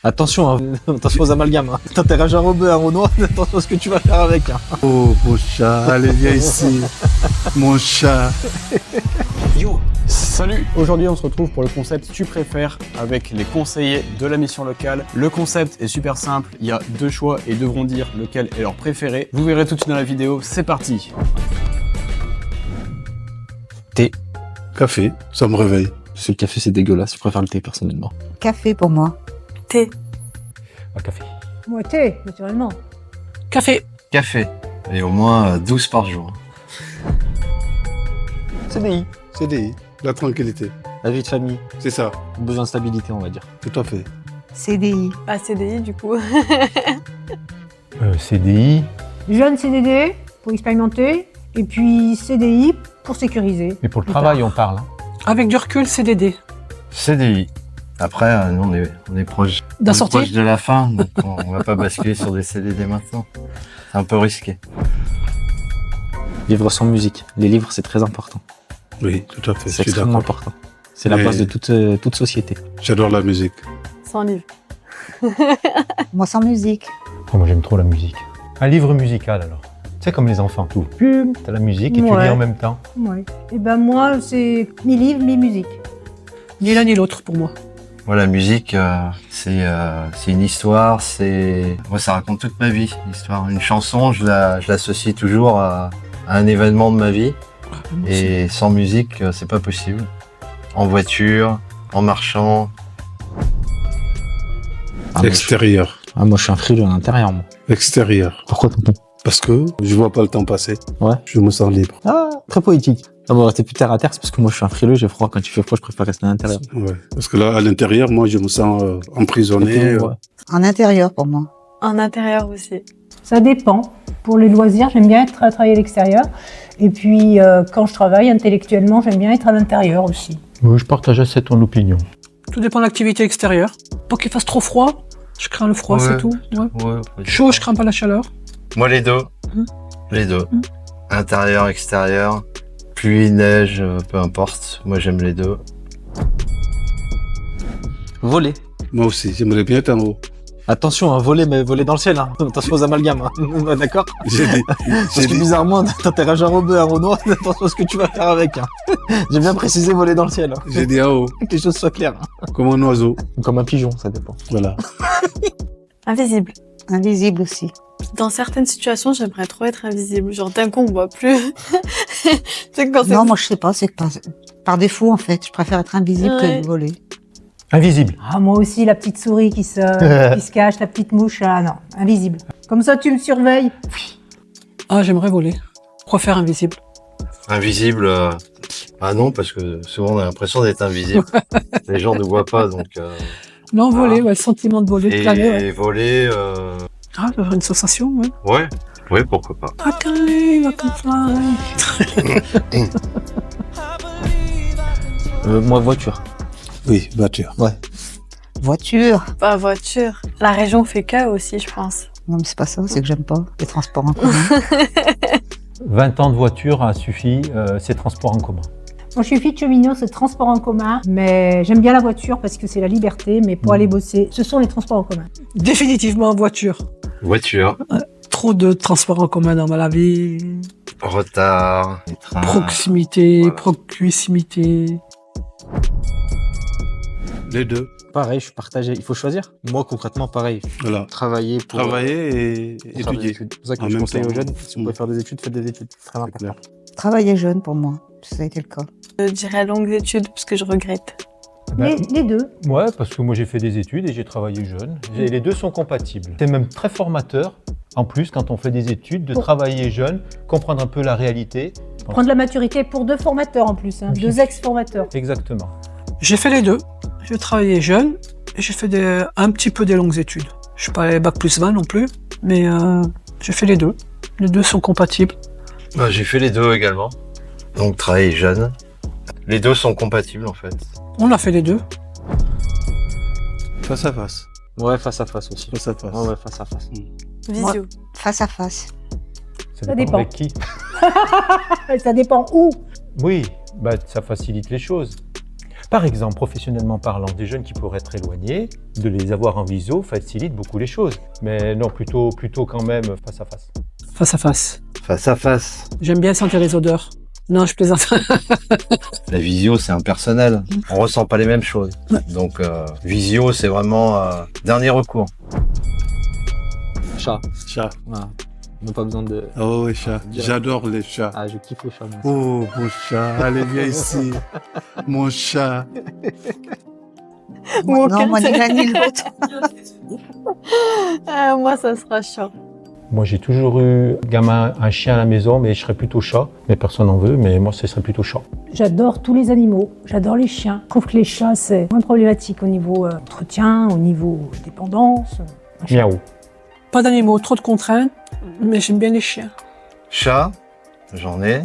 Attention, hein. Attention aux amalgames. Hein. T'intéresse un rebeu à Renoir, attention à ce que tu vas faire avec. Hein. Oh, mon chat, allez, viens ici. Mon chat. Yo, salut. Aujourd'hui, on se retrouve pour le concept Tu préfères avec les conseillers de la mission locale. Le concept est super simple, il y a deux choix et ils devront dire lequel est leur préféré. Vous verrez tout de suite dans la vidéo, c'est parti. Thé. Café, ça me réveille. Parce que le café, c'est dégueulasse. Je préfère le thé, personnellement. Café pour moi. Thé. Un café. Moi, thé, naturellement. Café. Café. Et au moins 12 par jour. CDI. CDI, la tranquillité. La vie de famille. C'est ça, Besoin de stabilité, on va dire. tout à fait. CDI. Ah, CDI, du coup. CDI. Jeune CDD, pour expérimenter. Et puis CDI, pour sécuriser. Mais pour le travail, on parle. Hein. Avec du recul, CDD. CDI. Après, nous, on est proche, D'un on est sortie. proche de la fin, donc on va pas basculer sur des CDD maintenant. C'est un peu risqué. Vivre sans musique. Les livres, c'est très important. Oui, tout à fait, je C'est suis extrêmement d'accord. important. C'est la Mais- base de toute société. J'adore la musique. Sans livre. Moi sans musique. Oh, moi, j'aime trop la musique. Un livre musical, alors. Tu sais, comme les enfants, tout. Pum, t'as la musique et tu Ouais. lis en même temps. Ouais. Et ben moi, c'est mi livre, mi musique. Ni l'un ni l'autre pour moi. Moi, la musique, c'est une histoire, moi, ça raconte toute ma vie, l'histoire. Une chanson, je l'associe toujours à un événement de ma vie. Et sans musique, c'est pas possible. En voiture, en marchant. Ah, moi, Extérieur. moi, je suis un frileux à l'intérieur, moi. Extérieur. Pourquoi tonton? Parce que je vois pas le temps passer. Ouais. Je me sens libre. Ah, très poétique. Ah bon, rester plus terre à terre, c'est parce que moi, je suis un frileux, j'ai froid. Quand il fait froid, je préfère rester à l'intérieur. Ouais. Parce que là, à l'intérieur, moi, je me sens emprisonné. Ouais. En intérieur pour moi. En intérieur aussi. Ça dépend. Pour les loisirs, j'aime bien être à travailler à l'extérieur. Et puis, quand je travaille intellectuellement, j'aime bien être à l'intérieur aussi. Oui, je partage assez ton opinion. Tout dépend de l'activité extérieure. Pas qu'il fasse trop froid, je crains le froid, Ouais. c'est tout. Ouais. Ouais, faut dire Chaud, ça. je crains pas la chaleur. Moi, les deux. Mhm. Les deux. Mhm. Intérieur, extérieur, pluie, neige, peu importe. Moi, j'aime les deux. Voler. Moi aussi, j'aimerais bien être en haut. Attention, hein, voler, mais voler dans le ciel. Hein. Attention aux amalgames. Hein. D'accord? J'ai dit, Parce j'ai que dit, bizarrement, t'intéresse un rebeu à Renoir, attention à ce que tu vas faire avec. Hein. J'ai bien précisé voler dans le ciel. Hein. j'ai dit en haut, Que les choses soient claires. Hein. comme un oiseau. Comme un pigeon, ça dépend. Voilà. Invisible. Invisible aussi. Dans certaines situations, j'aimerais trop être invisible. Genre, d'un coup, on voit plus. Tu sais, quand c'est... Non, moi je sais pas, c'est que par défaut en fait. Je préfère être invisible Ouais. que voler. Invisible. Ah, moi aussi, la petite souris qui se cache, la petite mouche, ah non, invisible. Comme ça, tu me surveilles. Ah, j'aimerais voler. Je préfère invisible. Invisible, ah non, parce que souvent on a l'impression d'être invisible. Les gens ne voient pas, donc. Non, voler, ouais, le sentiment de voler, de planer, ouais. Et voler, Ah, d'avoir une sensation, ouais. ouais, ouais, pourquoi pas. I can live, I can fly. Moi, voiture. Oui, voiture. Ouais. Voiture. Pas voiture. La région fait que aussi, je pense. Non, mais c'est pas ça, c'est que j'aime pas les transports en commun. 20 ans de voiture a suffi, c'est transport en commun. Moi, je suis fille de cheminot, c'est transport en commun. Mais j'aime bien la voiture parce que c'est la liberté. Mais pour aller bosser, ce sont les transports en commun. Définitivement voiture. Voiture, Trop de transports en commun dans ma vie. retard, les trains. Proximité, voilà. proximité. Les deux. Pareil, je suis partagé. Il faut choisir. Moi, concrètement, pareil. Voilà. Travailler pour... Travailler et pour faire des étudier. études. C'est pour ça que En je même conseille temps. aux jeunes, si vous Mm. pouvez faire des études, faites des études. C'est très C'est important. clair. Travailler jeune pour moi. Ça a été le cas. Je dirais longues études, parce que je regrette. Ben, Les deux. Ouais, parce que moi j'ai fait des études et j'ai travaillé jeune. Et les deux sont compatibles. C'est même très formateur, en plus, quand on fait des études, de travailler jeune, comprendre un peu la réalité. Prendre la maturité pour deux formateurs en plus, hein, Oui. deux ex-formateurs. Exactement. J'ai fait les deux. J'ai travaillé jeune et j'ai fait un petit peu des longues études. Je suis pas allé bac plus 20 non plus, mais j'ai fait les deux. Les deux sont compatibles. Bah, j'ai fait les deux également. Donc travailler jeune. Les deux sont compatibles en fait. On a fait les deux. Face à face. Ouais, face à face aussi. Face à face. Ouais, face à face. Visio. Face à face. Ça dépend. avec qui. Ça dépend où. Oui, bah, ça facilite les choses. Par exemple, professionnellement parlant, des jeunes qui pourraient être éloignés, de les avoir en visio facilite beaucoup les choses. Mais non, plutôt quand même face à face. Face à face. Face à face. J'aime bien sentir les odeurs. Non, je plaisante. La visio, c'est impersonnel. On ressent pas les mêmes choses. Donc, visio, c'est vraiment dernier recours. Chat. Chat. Voilà. On n'a pas besoin de... Oh oui, chat. J'adore les chats. Ah, je kiffe les chats. moi. Oh, mon chat. Allez, viens ici. Mon chat. Ou Non, aucun. moi, ni l'un ni l'autre. Moi, ça sera chat. Moi, j'ai toujours eu, gamin, un chien à la maison, mais je serais plutôt chat. Mais personne n'en veut, mais moi, ce serait plutôt chat. J'adore tous les animaux, j'adore les chiens. Je trouve que les chats, c'est moins problématique au niveau entretien, au niveau dépendance. Miaou. Pas d'animaux, trop de contraintes, mais j'aime bien les chiens. Chat, j'en ai.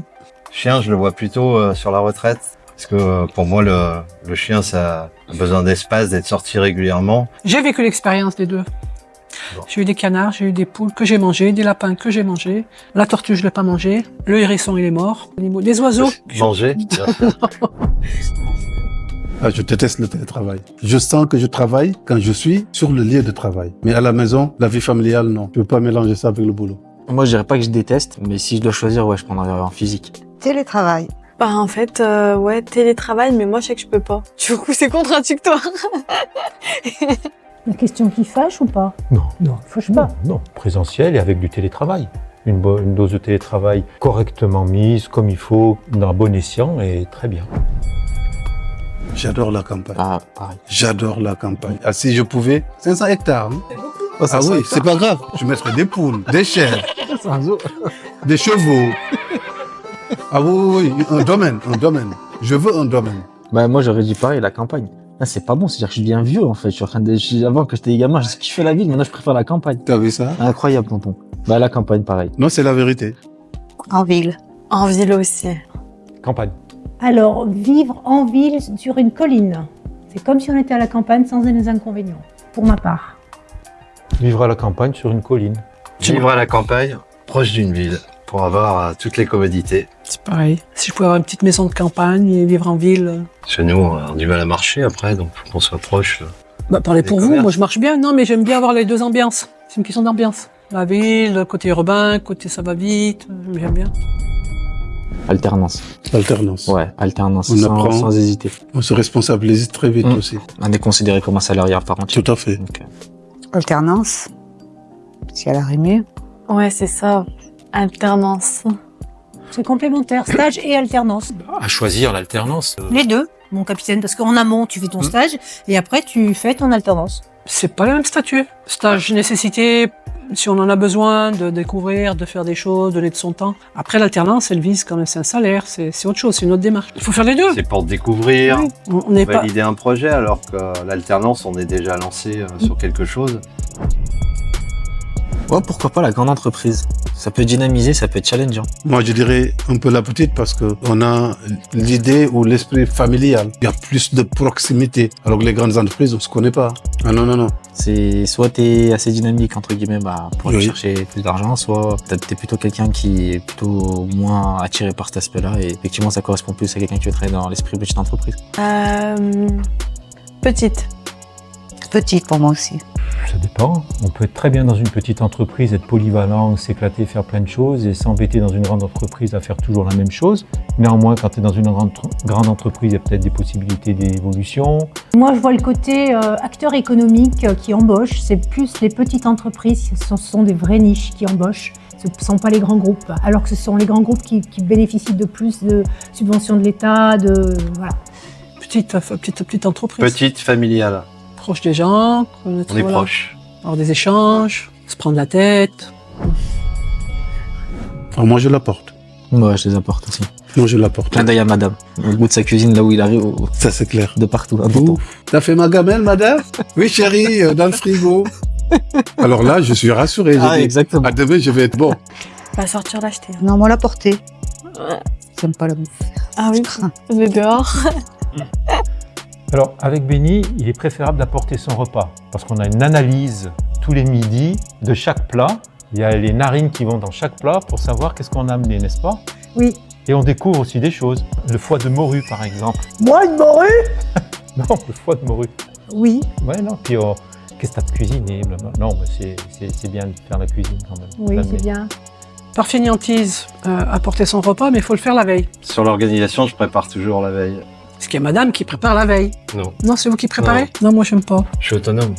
Chien, je le vois plutôt sur la retraite. Parce que pour moi, le chien, ça a besoin d'espace, d'être sorti régulièrement. J'ai vécu l'expérience des deux. Bon. J'ai eu des canards, j'ai eu des poules que j'ai mangées, des lapins que j'ai mangés. La tortue, je l'ai pas mangé. Le hérisson, il est mort. Des oiseaux. Manger, bien sûr. Ah, je déteste le télétravail. Je sens que je travaille quand je suis sur le lieu de travail. Mais à la maison, la vie familiale, non. Je peux pas mélanger ça avec le boulot. Moi, je dirais pas que je déteste, mais si je dois choisir, ouais, je prendrais en physique. Télétravail. Bah en fait, ouais, télétravail, mais moi je sais que je peux pas. Du coup, c'est contre-intuitoire. La question qui fâche ou pas? Non. Non, fâche pas. Non, présentiel et avec du télétravail. Une dose de télétravail correctement mise, comme il faut, d'un bon escient, et très bien. J'adore la campagne. Ah, pareil. J'adore la campagne. Ah, si je pouvais, 500 hectares. Hein. Oh, Ah oui, c'est pas grave. Je mettrais des poules, des chèvres, des chevaux. Ah oui, un domaine. Je veux un domaine. Bah, moi, j'aurais dit pareil, la campagne. Là, c'est pas bon, c'est-à-dire que je deviens vieux, en fait. Je suis en train de... Avant que j'étais gamin, je kiffais la ville, maintenant je préfère la campagne. T'as vu ça? Incroyable, tonton. Bah, la campagne, pareil. Non, c'est la vérité. En ville. En ville aussi. Campagne. Alors, vivre en ville sur une colline, c'est comme si on était à la campagne sans les inconvénients, pour ma part. Vivre à la campagne sur une colline. Vivre à la campagne, proche d'une ville, pour avoir toutes les commodités. C'est pareil. Si je pouvais avoir une petite maison de campagne et vivre en ville. Chez nous, on a du mal à marcher après, donc faut qu'on soit proche. Bah, parlez Des pour vous, commerces. moi je marche bien. Non, mais j'aime bien avoir les deux ambiances. C'est une question d'ambiance. La ville, le côté urbain, côté ça va vite, j'aime bien. Alternance. Alternance. Ouais, alternance, On apprend. sans hésiter. On se responsabilise très vite aussi. On est considéré comme un salarié à part entière. Tout à fait. Donc, Alternance. Si elle arrive mieux. Ouais, c'est ça. Alternance. C'est complémentaire, stage et alternance. À choisir l'alternance. Les deux, mon capitaine, parce qu'en amont, tu fais ton stage et après, tu fais ton alternance. C'est pas le même statut. Stage nécessité, si on en a besoin de découvrir, de faire des choses, donner de son temps. Après, l'alternance, elle vise quand même, c'est un salaire, c'est autre chose, c'est une autre démarche. Il faut faire les deux. C'est pour découvrir, Oui. On n'est pas. valider un projet, alors que l'alternance, on est déjà lancé sur quelque chose. ouais, pourquoi pas la grande entreprise. Ça peut dynamiser, ça peut être challengeant. Moi, je dirais un peu la petite parce que on a l'idée ou l'esprit familial. Il y a plus de proximité. Alors que les grandes entreprises, on se connaît pas. Ah non. C'est soit t'es assez dynamique, entre guillemets, bah, pour aller Oui. chercher plus d'argent, soit t'es plutôt quelqu'un qui est plutôt moins attiré par cet aspect-là, et effectivement, ça correspond plus à quelqu'un qui veut travailler dans l'esprit petite entreprise. Petite. Petite pour moi aussi. Ça dépend. On peut être très bien dans une petite entreprise, être polyvalent, s'éclater, faire plein de choses et s'embêter dans une grande entreprise à faire toujours la même chose. Néanmoins, quand tu es dans une grande entreprise, il y a peut-être des possibilités d'évolution. Moi, je vois le côté acteur économique qui embauche. C'est plus les petites entreprises, ce sont des vraies niches qui embauchent. Ce ne sont pas les grands groupes. Alors que ce sont les grands groupes qui bénéficient de plus de subventions de l'État, voilà. Petite entreprise. Petite, familiale. Proche des gens, connaître, On est voilà, proche. avoir des échanges, se prendre la tête. Alors moi, je l'apporte. Ouais, je les apporte aussi. Moi, je l'apporte. Clin d'œil à madame. Au bout de sa cuisine, là où il arrive, Ça, c'est clair. de partout, important. T'as fait ma gamelle, madame? Oui, chérie, dans le frigo. Alors là, je suis rassuré. J'ai Ah, dit, exactement. à demain, je vais être bon. Pas sortir l'acheter. Non, moi la portée. J'aime pas la bouffe. Ah oui, le dehors. Alors, avec Benny, il est préférable d'apporter son repas parce qu'on a une analyse tous les midis de chaque plat. Il y a les narines qui vont dans chaque plat pour savoir qu'est-ce qu'on a amené, n'est-ce pas? Oui, Et on découvre aussi des choses. Le foie de morue, par exemple. Moi, une morue? Non, le foie de morue. Oui. Ouais, non, puis qu'est-ce que t'as cuisiné? Non, mais c'est bien de faire la cuisine quand même. Oui, c'est bien. Par fainéantise, apporter son repas, mais il faut le faire la veille. Sur l'organisation, je prépare toujours la veille. Parce qu'il y a madame qui prépare la veille. Non, Non, c'est vous qui préparez? Non, moi, j'aime pas. je suis autonome.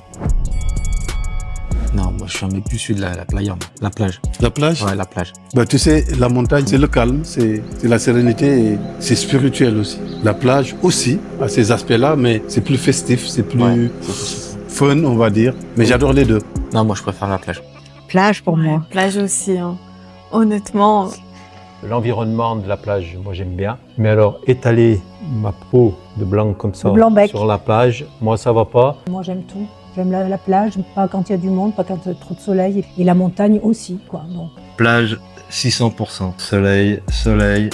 Non, moi je suis un mec plus de la playa, moi. La plage. La plage? Ouais, la plage. Bah, tu sais, la montagne, c'est le calme, c'est la sérénité et c'est spirituel aussi. La plage aussi a ces aspects-là, mais c'est plus festif, c'est plus Ouais, c'est possible. fun, on va dire. Mais j'adore les deux. Non, moi je préfère la plage. Plage pour moi. Plage aussi, hein. Honnêtement, L'environnement de la plage, moi j'aime bien. Mais alors, étaler ma peau de blanc comme ça De blanc-bec. sur la plage, moi ça va pas. Moi, j'aime tout. J'aime la plage, pas quand il y a du monde, pas quand il y a trop de soleil. Et la montagne aussi, quoi. Donc, Plage, 600%. Soleil, soleil.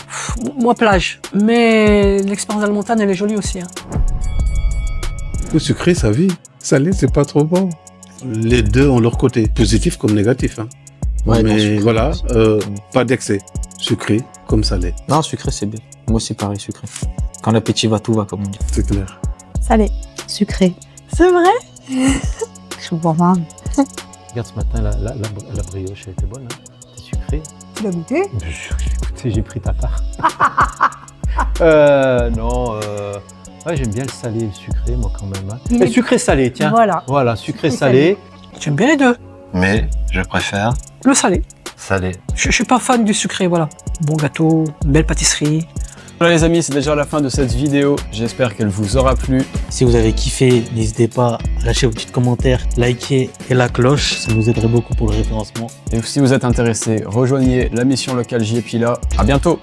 Moi, plage. Mais l'expérience de la montagne, elle est jolie aussi. Hein. Le sucré, ça vit. Salé, c'est pas trop bon. Les deux ont leur côté, positif comme négatif. Hein. Ouais, non, mais sucré, voilà, aussi. pas d'excès. Sucré comme salé, Non, sucré c'est bien. Moi aussi pareil, sucré. Quand l'appétit va, tout va, comme on dit. c'est clair. salé. Sucré. C'est vrai? Je suis gourmande. Regarde ce matin, la brioche, elle était bonne. Hein. C'était sucré. tu l'as goûté? Écoutez, j'ai pris ta part. Non, ouais, j'aime bien le salé et le sucré, moi quand même. Hein. Il Et est- sucré-salé, tiens. Voilà. Voilà, sucré-salé. J'aime bien les deux. Mais je préfère Le salé. salé. Je suis pas fan du sucré, voilà. Bon gâteau, belle pâtisserie. Voilà les amis, c'est déjà la fin de cette vidéo. J'espère qu'elle vous aura plu. Si vous avez kiffé, n'hésitez pas à lâcher vos petits commentaires, liker et la cloche, ça nous aiderait beaucoup pour le référencement. Et si vous êtes intéressé, rejoignez la mission locale JPila. À bientôt!